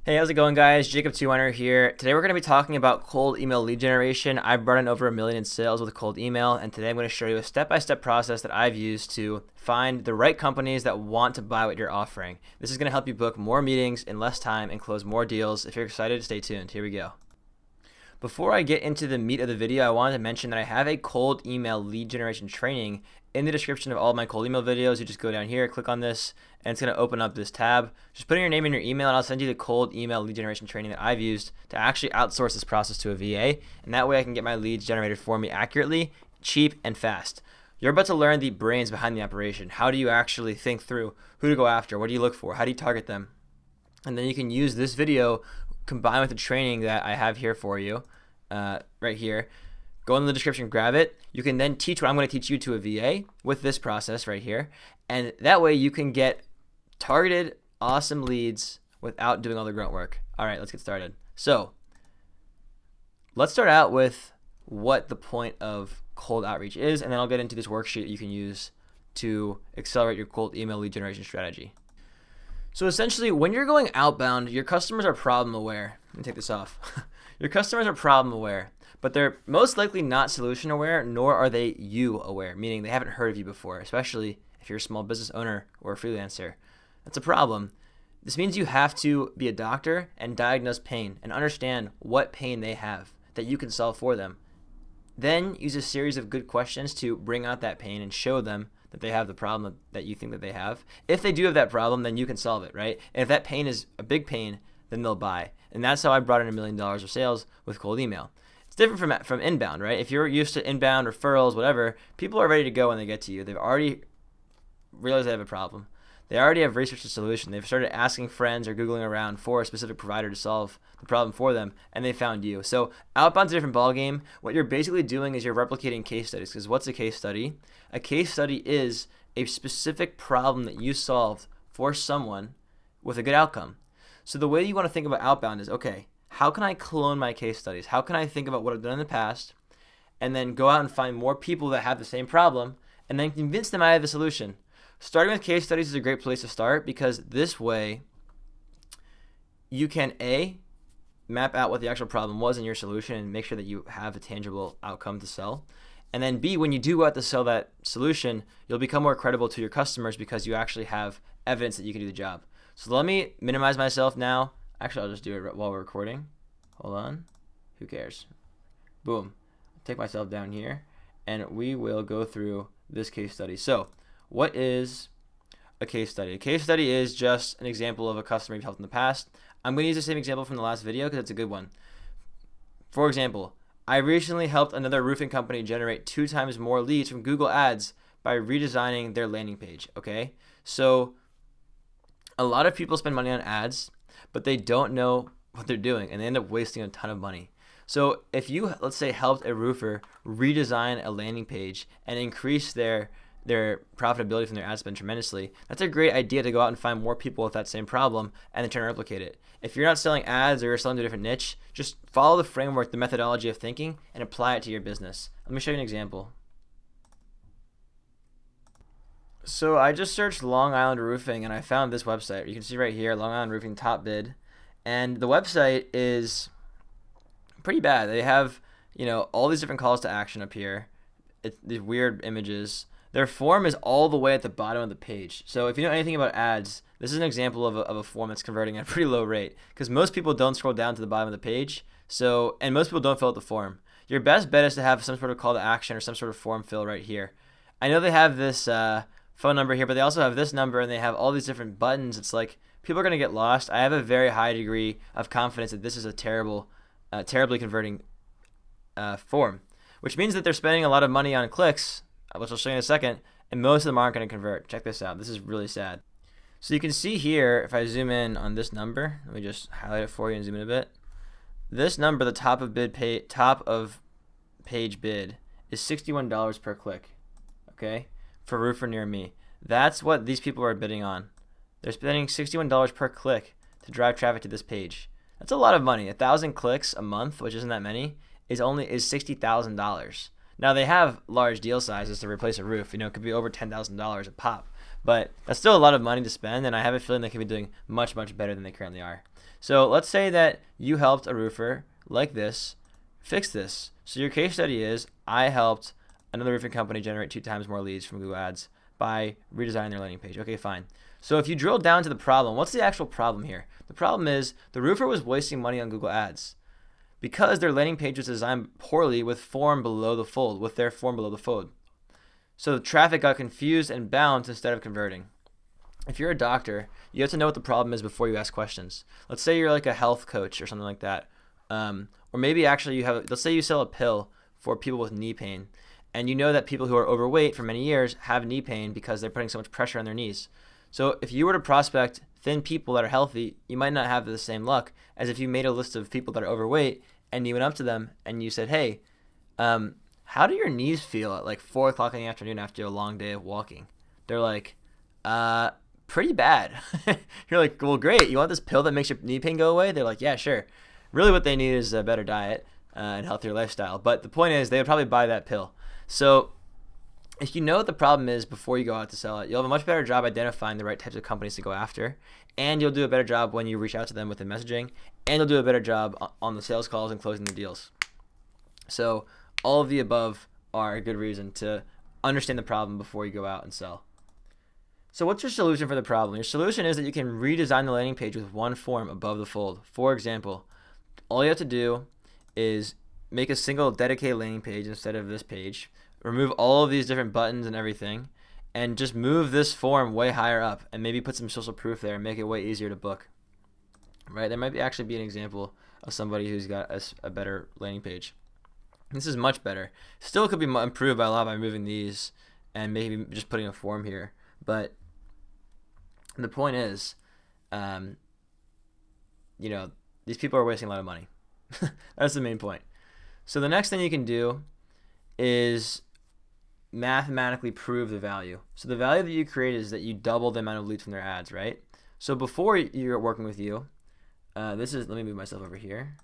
Hey, how's it going, guys? Jacob Two here. Today we're going to be talking about cold email lead generation. I've brought in over 1 million in sales with cold email, and today I'm going to show you a step-by-step process that I've used to find the right companies that want to buy what you're offering. This is going to help you book more meetings in less time and close more deals. If you're excited, stay tuned. Here we go. Before I get into the meat of the video, I wanted to mention that I have a cold email lead generation training in the description of all of my cold email videos. You just go down here, click on this, and it's going to open up this tab. Just put in your name and your email, and I'll send you the cold email lead generation training that I've used to actually outsource this process to a VA. And that way I can get my leads generated for me accurately, cheap, and fast. You're about to learn the brains behind the operation. How do you actually think through who to go after? What do you look for? How do you target them? And then you can use this video combined with the training that I have here for you, right here. Go in the description, grab it. You can then teach what I'm going to teach you to a VA with this process right here. And that way you can get targeted, awesome leads without doing all the grunt work. All right, let's get started. So let's start out with what the point of cold outreach is, and then I'll get into this worksheet you can use to accelerate your cold email lead generation strategy. So essentially, when you're going outbound, your customers are problem aware. Let me take this off. Your customers are problem aware, but they're most likely not solution aware, nor are they you aware, meaning they haven't heard of you before, especially if you're a small business owner or a freelancer. That's a problem. This means you have to be a doctor and diagnose pain and understand what pain they have that you can solve for them. Then use a series of good questions to bring out that pain and show them that they have the problem that you think that they have. If they do have that problem, then you can solve it, right? And if that pain is a big pain, then they'll buy. And that's how I brought in $1 million of sales with cold email. It's different from inbound, right? If you're used to inbound referrals, whatever, people are ready to go when they get to you. They've already realized they have a problem. They already have researched the solution. They've started asking friends or Googling around for a specific provider to solve the problem for them, and they found you. So outbound's a different ballgame. What you're basically doing is you're replicating case studies, because what's a case study? A case study is a specific problem that you solved for someone with a good outcome. So the way you want to think about outbound is, okay, how can I clone my case studies? How can I think about what I've done in the past and then go out and find more people that have the same problem and then convince them I have the solution? Starting with case studies is a great place to start, because this way you can A, map out what the actual problem was in your solution and make sure that you have a tangible outcome to sell. And then B, when you do go out to sell that solution, you'll become more credible to your customers because you actually have evidence that you can do the job. So let me minimize myself now. Actually, I'll just do it while we're recording. Hold on. Who cares? Boom. Take myself down here, and we will go through this case study. So what is a case study? A case study is just an example of a customer you've helped in the past. I'm going to use the same example from the last video because it's a good one. For example, I recently helped another roofing company generate 2 times more leads from Google Ads by redesigning their landing page. Okay, so a lot of people spend money on ads, but they don't know what they're doing, and they end up wasting a ton of money. So if you, let's say, helped a roofer redesign a landing page and increase their profitability from their ad spend tremendously, that's a great idea to go out and find more people with that same problem and then try to replicate it. If you're not selling ads or you're selling to a different niche, just follow the framework, the methodology of thinking, and apply it to your business. Let me show you an example. So I just searched Long Island Roofing and I found this website. You can see right here, Long Island Roofing top bid. And the website is pretty bad. They have, all these different calls to action up here. These weird images. Their form is all the way at the bottom of the page. So if you know anything about ads, this is an example of a form that's converting at a pretty low rate, because most people don't scroll down to the bottom of the page. And most people don't fill out the form. Your best bet is to have some sort of call to action or some sort of form fill right here. I know they have this phone number here, but they also have this number, and they have all these different buttons. It's like people are going to get lost. I have a very high degree of confidence that this is a terribly converting form, which means that they're spending a lot of money on clicks, which I'll show you in a second, and most of them aren't going to convert. Check this out. This is really sad. So you can see here, if I zoom in on this number, let me just highlight it for you and zoom in a bit. This number, the top of page bid, is $61 per click, okay, for roofer near me. That's what these people are bidding on. They're spending $61 per click to drive traffic to this page. That's a lot of money. 1,000 clicks a month, which isn't that many, is $60,000. Now they have large deal sizes to replace a roof. It could be over $10,000 a pop. but that's still a lot of money to spend, and I have a feeling they could be doing much, much better than they currently are. So let's say that you helped a roofer like this fix this. So your case study is, I helped another roofing company generate 2 times more leads from Google Ads by redesigning their landing page. Okay, fine. So if you drill down to the problem, what's the actual problem here? The problem is the roofer was wasting money on Google Ads because their landing page was designed poorly with their form below the fold. So the traffic got confused and bounced instead of converting. If you're a doctor, you have to know what the problem is before you ask questions. Let's say you're like a health coach or something like that. Or maybe actually let's say you sell a pill for people with knee pain, and you know that people who are overweight for many years have knee pain because they're putting so much pressure on their knees. So if you were to prospect thin people that are healthy, you might not have the same luck as if you made a list of people that are overweight and you went up to them and you said, hey, how do your knees feel at like 4 o'clock in the afternoon after a long day of walking? They're like, pretty bad. You're like, well, great. You want this pill that makes your knee pain go away? They're like, yeah, sure. Really what they need is a better diet and healthier lifestyle. But the point is they would probably buy that pill. So if you know what the problem is before you go out to sell it, you'll have a much better job identifying the right types of companies to go after. And you'll do a better job when you reach out to them with the messaging. And you'll do a better job on the sales calls and closing the deals. So all of the above are a good reason to understand the problem before you go out and sell. So what's your solution for the problem? Your solution is that you can redesign the landing page with one form above the fold. For example, all you have to do is make a single dedicated landing page instead of this page, remove all of these different buttons and everything, and just move this form way higher up and maybe put some social proof there and make it way easier to book. Right? There might actually be an example of somebody who's got a better landing page. This is much better. Still could be improved by a lot by moving these and maybe just putting a form here. But the point is, these people are wasting a lot of money. That's the main point. So the next thing you can do is mathematically prove the value. So the value that you create is that you double the amount of leads from their ads, right? So before you're working with you, let me move myself over here.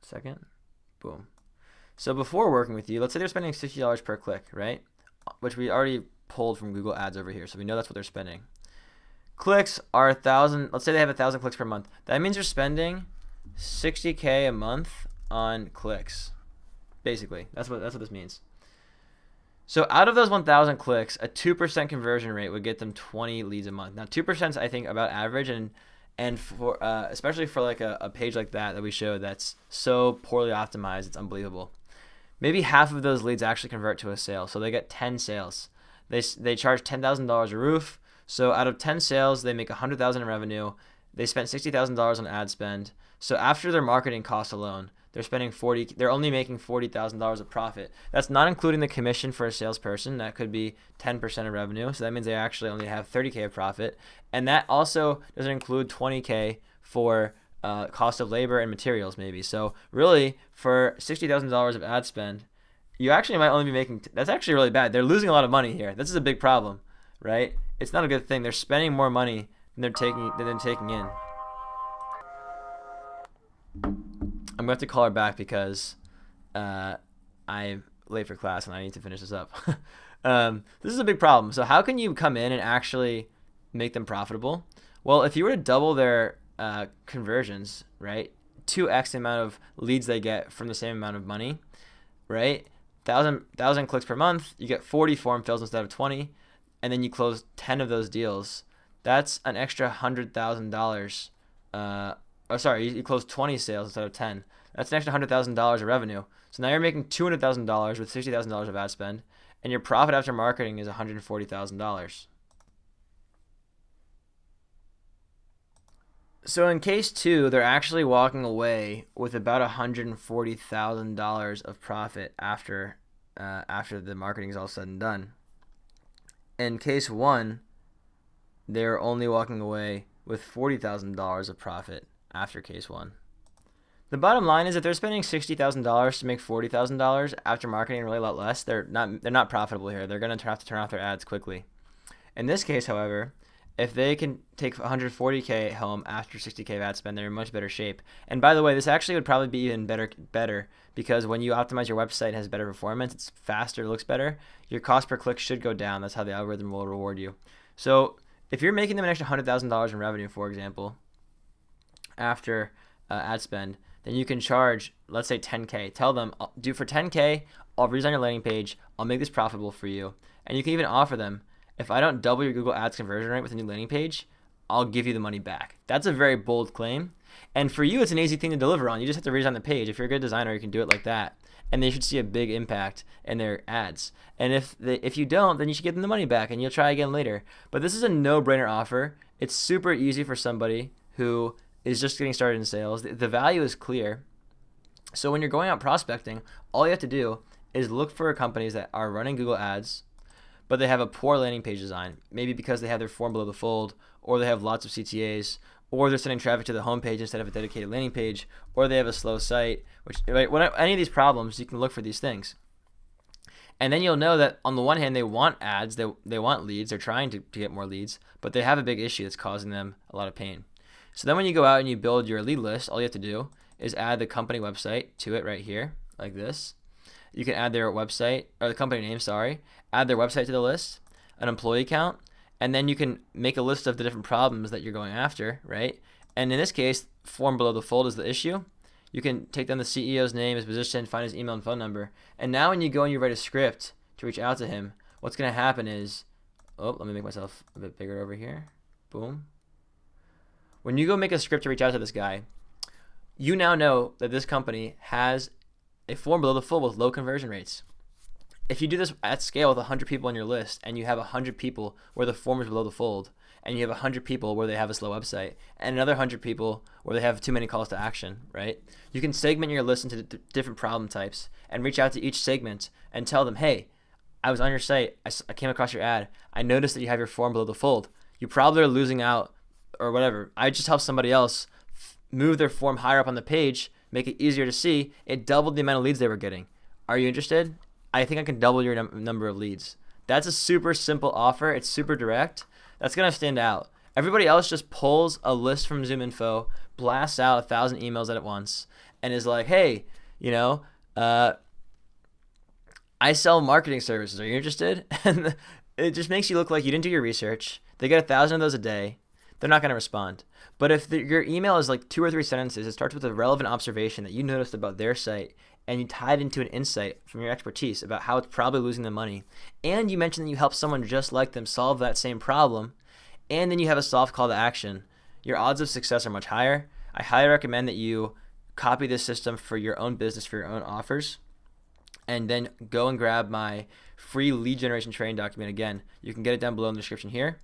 Second. Boom. So before working with you, let's say they're spending $60 per click, right? Which we already pulled from Google Ads over here. So we know that's what they're spending. Clicks are 1,000. Let's say they have 1,000 clicks per month. That means they're spending $60K a month on clicks. Basically, that's what this means. So out of those 1,000 clicks, a 2% conversion rate would get them 20 leads a month. Now 2% is I think about average, and for especially for like a page like that we showed that's so poorly optimized, it's unbelievable. Maybe half of those leads actually convert to a sale, so they get 10 sales. They charge $10,000 a roof. So out of 10 sales, they make $100,000 in revenue. They spent $60,000 on ad spend. So after their marketing costs alone, they're only making $40,000 of profit. That's not including the commission for a salesperson. That could be 10% of revenue. So that means they actually only have $30K of profit. And that also doesn't include $20K for cost of labor and materials maybe. So really for $60,000 of ad spend, you actually might only be making, that's actually really bad. They're losing a lot of money here. This is a big problem, right? It's not a good thing. They're spending more money than they're taking in. I'm going to have to call her back because I'm late for class and I need to finish this up. This is a big problem. So how can you come in and actually make them profitable? Well, if you were to double their conversions, right, 2x the amount of leads they get from the same amount of money, right, 1,000 clicks per month, you get 40 form fills instead of 20, and then you close 10 of those deals. That's an extra $100,000. You close 20 sales instead of 10. That's an extra $100,000 of revenue. So now you're making $200,000 with $60,000 of ad spend, and your profit after marketing is $140,000. So in case 2, they're actually walking away with about $140,000 of profit after the marketing is all said and done. In case 1, they're only walking away with $40,000 of profit after case 1. The bottom line is if they're spending $60,000 to make $40,000 after marketing, really a lot less, they're not profitable here. They're going to have to turn off their ads quickly. In this case, however, if they can take $140K home after $60K of ad spend, they're in much better shape. And by the way, this actually would probably be even better because when you optimize your website, it has better performance, it's faster, it looks better, your cost per click should go down. That's how the algorithm will reward you. So if you're making them an extra $100,000 in revenue, for example, after ad spend, then you can charge, let's say 10K. Tell them, do for 10K, I'll redesign your landing page, I'll make this profitable for you. And you can even offer them, if I don't double your Google Ads conversion rate with a new landing page, I'll give you the money back. That's a very bold claim. And for you, it's an easy thing to deliver on. You just have to redesign the page. If you're a good designer, you can do it like that. And they should see a big impact in their ads. And if you don't, then you should give them the money back and you'll try again later. But this is a no-brainer offer. It's super easy for somebody who is just getting started in sales. The value is clear. So when you're going out prospecting, all you have to do is look for companies that are running Google Ads, but they have a poor landing page design. Maybe because they have their form below the fold, or they have lots of CTAs, or they're sending traffic to the homepage instead of a dedicated landing page, or they have a slow site. Any of these problems, you can look for these things. And then you'll know that on the one hand, they want ads, they want leads, they're trying to get more leads, but they have a big issue that's causing them a lot of pain. So then when you go out and you build your lead list, all you have to do is add the company website to it right here, like this. You can add their website, or the company name, add their website to the list, an employee count, and then you can make a list of the different problems that you're going after, right? And in this case, form below the fold is the issue. You can take down the CEO's name, his position, find his email and phone number. And now when you go and you write a script to reach out to him, what's going to happen is, let me make myself a bit bigger over here. Boom. When you go make a script to reach out to this guy, you now know that this company has a form below the fold with low conversion rates. If you do this at scale with 100 people on your list, and you have 100 people where the form is below the fold, and you have 100 people where they have a slow website, and another 100 people where they have too many calls to action, right? You can segment your list into different problem types and reach out to each segment and tell them, hey, I was on your site, I came across your ad, I noticed that you have your form below the fold. You probably are losing out or whatever. I just helped somebody else move their form higher up on the page, make it easier to see. It doubled the amount of leads they were getting. Are you interested? I think I can double your number of leads. That's a super simple offer. It's super direct. That's going to stand out. Everybody else just pulls a list from ZoomInfo, blasts out 1,000 emails at once, and is like, hey, I sell marketing services. Are you interested? And it just makes you look like you didn't do your research. They get 1,000 of those a day. They're not going to respond. But if your email is like 2 or 3 sentences, it starts with a relevant observation that you noticed about their site, and you tie it into an insight from your expertise about how it's probably losing them money, and you mention that you help someone just like them solve that same problem, and then you have a soft call to action, your odds of success are much higher. I highly recommend that you copy this system for your own business, for your own offers, and then go and grab my free lead generation training document. Again, you can get it down below in the description here.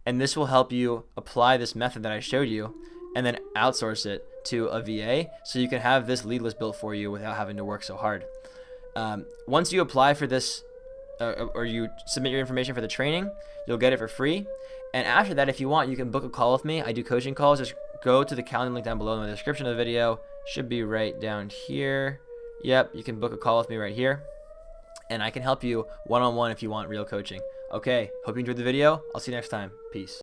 And this will help you apply this method that I showed you and then outsource it to a VA so you can have this lead list built for you without having to work so hard. Once you apply for this or you submit your information for the training, you'll get it for free. And after that, if you want, you can book a call with me. I do coaching calls. Just go to the calendar link down below in the description of the video. Should be right down here. Yep, you can book a call with me right here. And I can help you one-on-one if you want real coaching. Okay, hope you enjoyed the video. I'll see you next time. Peace.